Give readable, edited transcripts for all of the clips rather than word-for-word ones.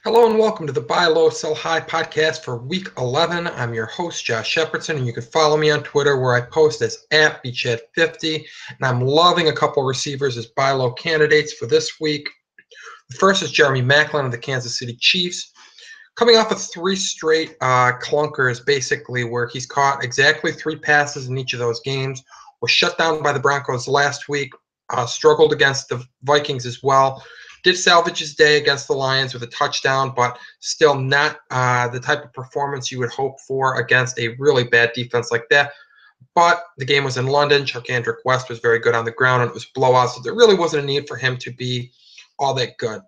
Hello and welcome to the Buy Low, Sell High podcast for week 11. I'm your host, Josh Shepardson, and you can follow me on Twitter where I post as @BChat50. And I'm loving a couple receivers as buy low candidates for this week. The first is Jeremy Maclin of the Kansas City Chiefs. Coming off of three straight clunkers, basically, where he's caught exactly three passes in each of those games, was shut down by the Broncos last week, struggled against the Vikings as well. Did salvage his day against the Lions with a touchdown, but still not the type of performance you would hope for against a really bad defense like that. But the game was in London. Charcandrick West was very good on the ground, and it was blowout, so there really wasn't a need for him to be all that good.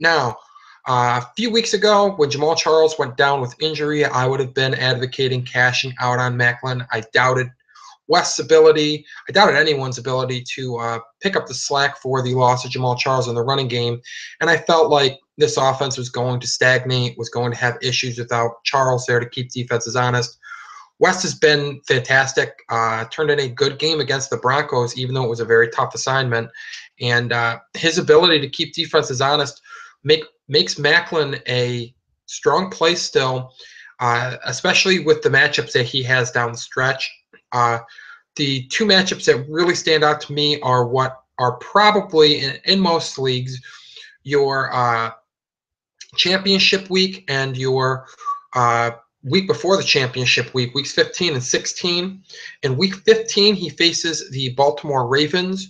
Now, a few weeks ago, when Jamal Charles went down with injury, I would have been advocating cashing out on Maclin. I doubted West's ability. I doubted anyone's ability to pick up the slack for the loss of Jamal Charles in the running game. And I felt like this offense was going to stagnate, was going to have issues without Charles there to keep defenses honest. West has been fantastic, turned in a good game against the Broncos, even though it was a very tough assignment. And his ability to keep defenses honest makes Maclin a strong play still, especially with the matchups that he has down the stretch. The two matchups that really stand out to me are what are probably, in most leagues, your championship week and your week before the championship week, weeks 15 and 16. In week 15, he faces the Baltimore Ravens,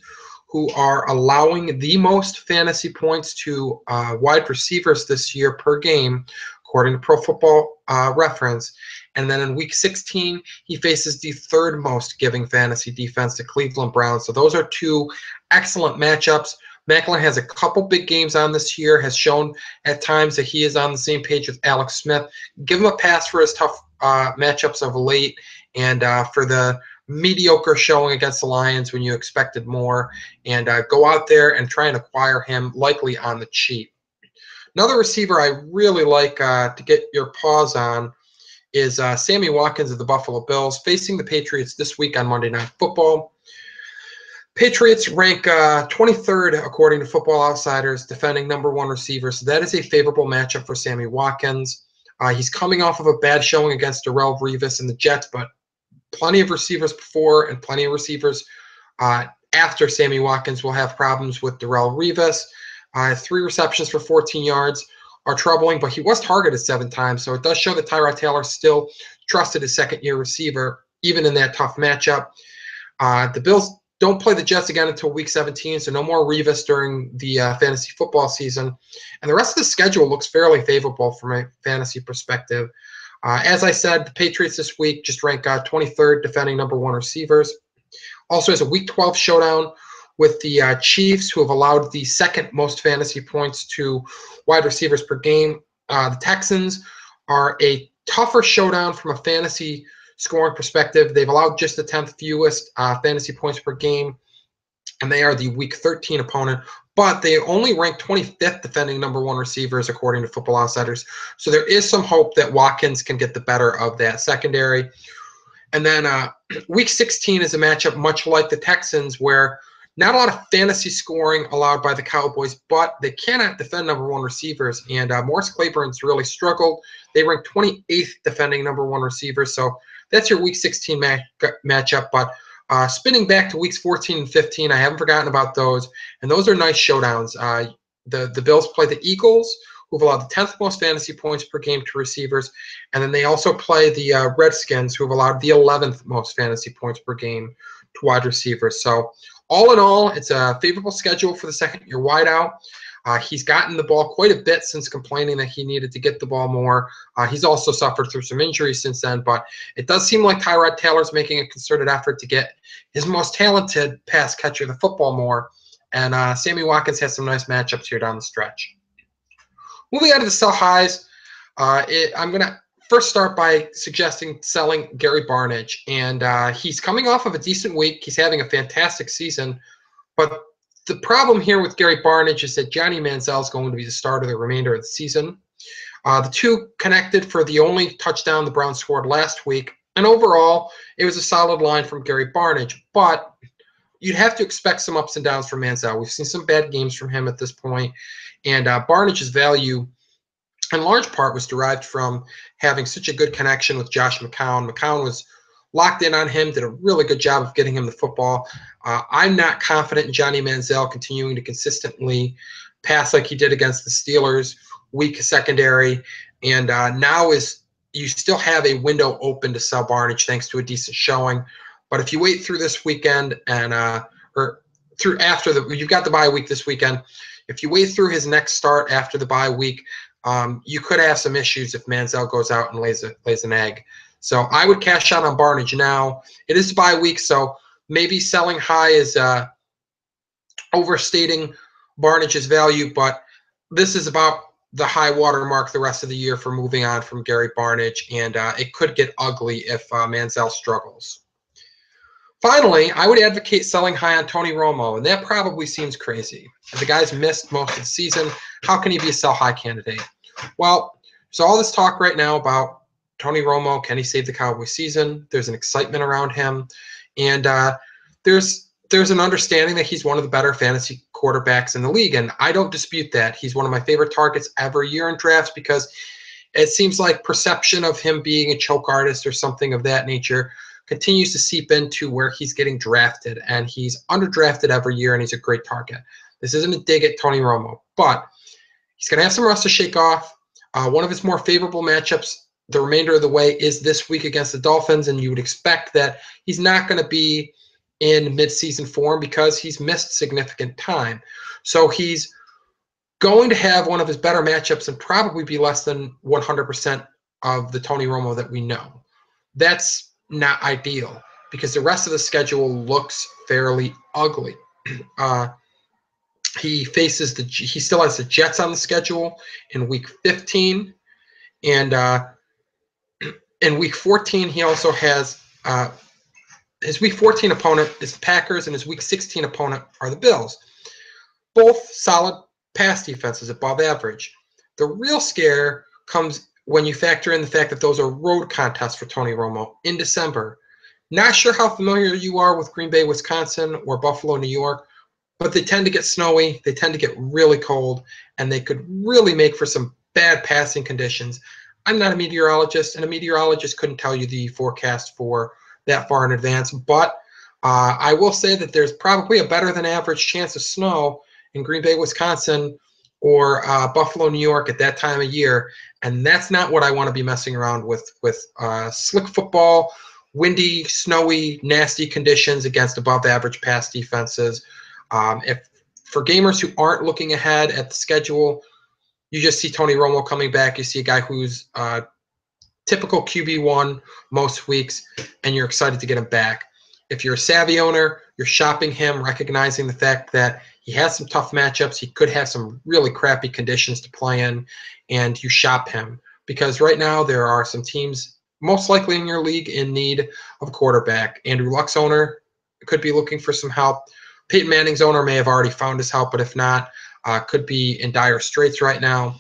who are allowing the most fantasy points to wide receivers this year per game, according to Pro Football Reference. And then in week 16, he faces the third most giving fantasy defense, the Cleveland Browns. So those are two excellent matchups. Maclin has a couple big games on this year, has shown at times that he is on the same page with Alex Smith. Give him a pass for his tough matchups of late and for the mediocre showing against the Lions when you expected more, and go out there and try and acquire him likely on the cheap. Another receiver I really like to get your paws on is Sammy Watkins of the Buffalo Bills facing the Patriots this week on Monday Night Football. Patriots rank 23rd, according to Football Outsiders, defending number one receiver. So that is a favorable matchup for Sammy Watkins. He's coming off of a bad showing against Darrelle Revis and the Jets, but plenty of receivers before and plenty of receivers after Sammy Watkins will have problems with Darrelle Revis. 3 receptions for 14 yards are troubling, but he was targeted 7 times, so it does show that Tyrod Taylor still trusted his second-year receiver, even in that tough matchup. The Bills don't play the Jets again until week 17, so no more Revis during the fantasy football season. And the rest of the schedule looks fairly favorable from a fantasy perspective. As I said, the Patriots this week just rank 23rd, defending number one receivers. Also has a week 12 showdown with the Chiefs, who have allowed the second most fantasy points to wide receivers per game. The Texans are a tougher showdown from a fantasy scoring perspective. They've allowed just the 10th fewest fantasy points per game, and they are the week 13 opponent, but they only rank 25th defending number one receivers, according to Football Outsiders. So there is some hope that Watkins can get the better of that secondary. And then week 16 is a matchup much like the Texans, where not a lot of fantasy scoring allowed by the Cowboys, but they cannot defend number one receivers. And Morris Claiborne's really struggled. They rank 28th defending number one receivers. So that's your week 16 matchup. But spinning back to weeks 14 and 15, I haven't forgotten about those. And those are nice showdowns. The Bills play the Eagles, who've allowed the 10th most fantasy points per game to receivers. And then they also play the Redskins, who've allowed the 11th most fantasy points per game to wide receivers. So all in all, it's a favorable schedule for the second-year wideout. He's gotten the ball quite a bit since complaining that he needed to get the ball more. He's also suffered through some injuries since then, but it does seem like Tyrod Taylor's making a concerted effort to get his most talented pass catcher the football more, and Sammy Watkins has some nice matchups here down the stretch. Moving on to the sell highs, I'm going to first start by suggesting selling Gary Barnidge, and he's coming off of a decent week. He's having a fantastic season, but the problem here with Gary Barnidge is that Johnny Manziel is going to be the starter the remainder of the season. The two connected for the only touchdown the Browns scored last week, and overall, it was a solid line from Gary Barnidge, but you'd have to expect some ups and downs from Manziel. We've seen some bad games from him at this point, and Barnidge's value in large part was derived from having such a good connection with Josh McCown. McCown was locked in on him, did a really good job of getting him the football. I'm not confident in Johnny Manziel continuing to consistently pass like he did against the Steelers, weak secondary, and now you still have a window open to sell Barnidge thanks to a decent showing. But if you wait through this weekend and or through after you've got the bye week this weekend. If you wait through his next start after the bye week, you could have some issues if Manziel goes out and lays an egg. So I would cash out on Barnidge now. It is the bye week, so maybe selling high is overstating Barnidge's value, but this is about the high water mark the rest of the year for moving on from Gary Barnidge, and it could get ugly if Manziel struggles. Finally, I would advocate selling high on Tony Romo, and that probably seems crazy. The guy's missed most of the season. How can he be a sell-high candidate? Well, so all this talk right now about Tony Romo, can he save the Cowboys season? There's an excitement around him, and there's an understanding that he's one of the better fantasy quarterbacks in the league, and I don't dispute that. He's one of my favorite targets every year in drafts because it seems like perception of him being a choke artist or something of that nature continues to seep into where he's getting drafted, and he's underdrafted every year, and he's a great target. This isn't a dig at Tony Romo, but he's going to have some rust to shake off. One of his more favorable matchups the remainder of the way is this week against the Dolphins, and you would expect that he's not going to be in midseason form because he's missed significant time. So he's going to have one of his better matchups and probably be less than 100% of the Tony Romo that we know. That's not ideal because the rest of the schedule looks fairly ugly. He still has the Jets on the schedule in week 15, and in week 14 he also has his week 14 opponent is the Packers, and his week 16 opponent are the Bills. Both solid pass defenses, above average. The real scare comes when you factor in the fact that those are road contests for Tony Romo in December. Not sure how familiar you are with Green Bay, Wisconsin, or Buffalo, New York, but they tend to get snowy, they tend to get really cold, and they could really make for some bad passing conditions. I'm not a meteorologist, and a meteorologist couldn't tell you the forecast for that far in advance, but I will say that there's probably a better than average chance of snow in Green Bay, Wisconsin, or Buffalo, New York at that time of year, and that's not what I want to be messing around with slick football, windy, snowy, nasty conditions against above average pass defenses. If for gamers who aren't looking ahead at the schedule, you just see Tony Romo coming back. You see a guy who's typical QB1 most weeks, and you're excited to get him back. If you're a savvy owner, you're shopping him, recognizing the fact that he has some tough matchups. He could have some really crappy conditions to play in, and you shop him because right now there are some teams most likely in your league in need of a quarterback. Andrew Luck's owner could be looking for some help. Peyton Manning's owner may have already found his help, but if not, could be in dire straits right now.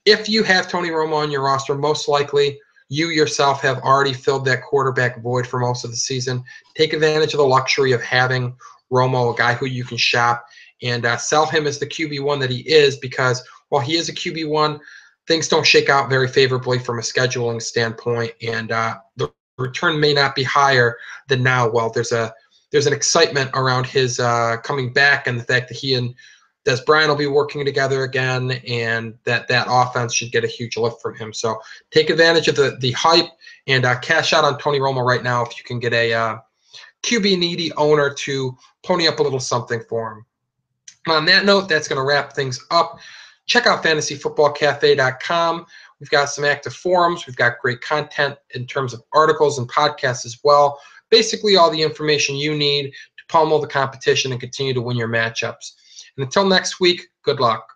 If you have Tony Romo on your roster, most likely you yourself have already filled that quarterback void for most of the season. Take advantage of the luxury of having Romo, a guy who you can shop, and sell him as the QB1 that he is, because while he is a QB1, things don't shake out very favorably from a scheduling standpoint, and the return may not be higher than now. Well, there's an excitement around his coming back, and the fact that he and Des Bryant will be working together again, and that offense should get a huge lift from him. So take advantage of the hype and cash out on Tony Romo right now if you can get a QB needy owner to pony up a little something for him. And on that note, that's going to wrap things up. Check out fantasyfootballcafe.com. We've got some active forums. We've got great content in terms of articles and podcasts as well. Basically all the information you need to pummel the competition and continue to win your matchups. And until next week, good luck.